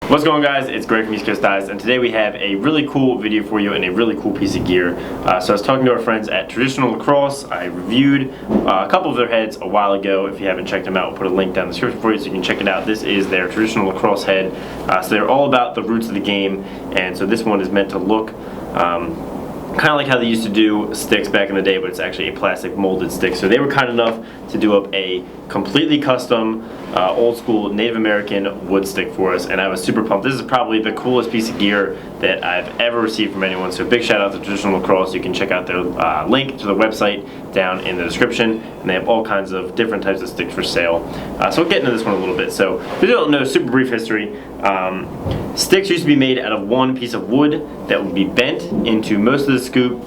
What's going on, guys? It's Greg from East Coast Dies, and today we have a really cool video for you and a really cool piece of gear. So I was talking to our friends at Traditional Lacrosse. I reviewed a couple of their heads a while ago. If you haven't checked them out, we'll put a link down in the description for you so you can check it out. This is their Traditional Lacrosse head. So they're all about the roots of the game, and so this one is meant to look kind of like how they used to do sticks back in the day, but it's actually a plastic molded stick. So they were kind enough to do up a completely custom, old school Native American wood stick for us, and I was super pumped. This is probably the coolest piece of gear that I've ever received from anyone, so big shout out to Traditional Lacrosse. You can check out their link to the website down in the description, and they have all kinds of different types of sticks for sale. So we'll get into this one a little bit. So if you don't know, super brief history. Sticks used to be made out of one piece of wood that would be bent into most of the scoop,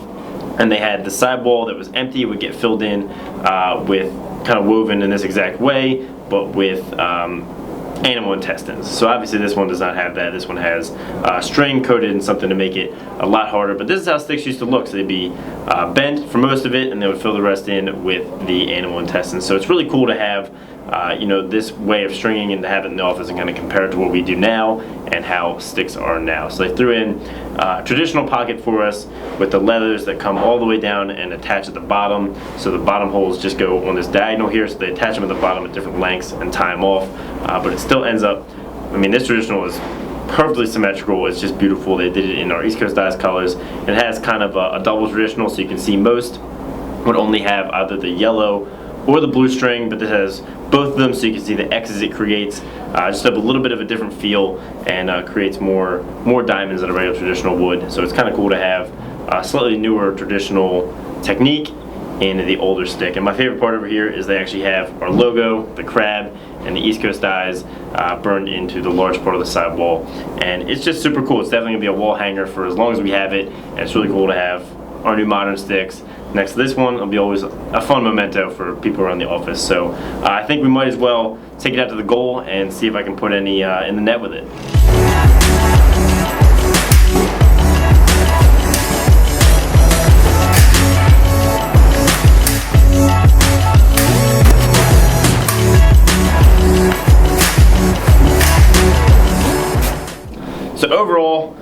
and they had the sidewall that was empty, would get filled in with kind of woven in this exact way, but with animal intestines. So obviously this one does not have that. This one has string coated in something to make it a lot harder, but this is how sticks used to look. So they'd be bent for most of it, and they would fill the rest in with the animal intestines. So it's really cool to have this way of stringing and to have it in the office and kind of compare it to what we do now and how sticks are now. So they threw in a traditional pocket for us with the leathers that come all the way down and attach at the bottom. So the bottom holes just go on this diagonal here, so they attach them at the bottom at different lengths and tie them off. But it still ends up, I mean, this traditional is perfectly symmetrical. It's just beautiful. They did it in our East Coast Dies colors. It has kind of a double traditional, so you can see most would only have either the yellow or the blue string, but this has both of them, so you can see the X's it creates. Just have a little bit of a different feel and creates more diamonds than a regular traditional would. So it's kind of cool to have a slightly newer traditional technique in the older stick. And my favorite part over here is they actually have our logo, the crab, and the East Coast Dies burned into the large part of the sidewall. And it's just super cool. It's definitely gonna be a wall hanger for as long as we have it, and it's really cool to have our new modern sticks next to this one. It'll be always a fun memento for people around the office. So I think we might as well take it out to the goal and see if I can put any in the net with it. So overall,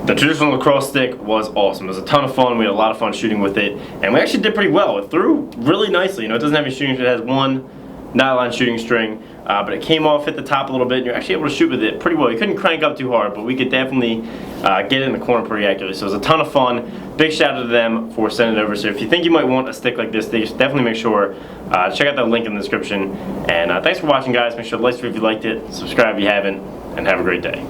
the Traditional Lacrosse stick was awesome. It was a ton of fun. We had a lot of fun shooting with it, and we actually did pretty well. It threw really nicely. You know, it doesn't have any shooting. It has one nylon shooting string, but it came off, hit the top a little bit, and you're actually able to shoot with it pretty well. You couldn't crank up too hard, but we could definitely get it in the corner pretty accurately. So it was a ton of fun. Big shout out to them for sending it over. So if you think you might want a stick like this, definitely make sure to check out that link in the description. And thanks for watching, guys. Make sure to like this video if you liked it, subscribe if you haven't, and have a great day.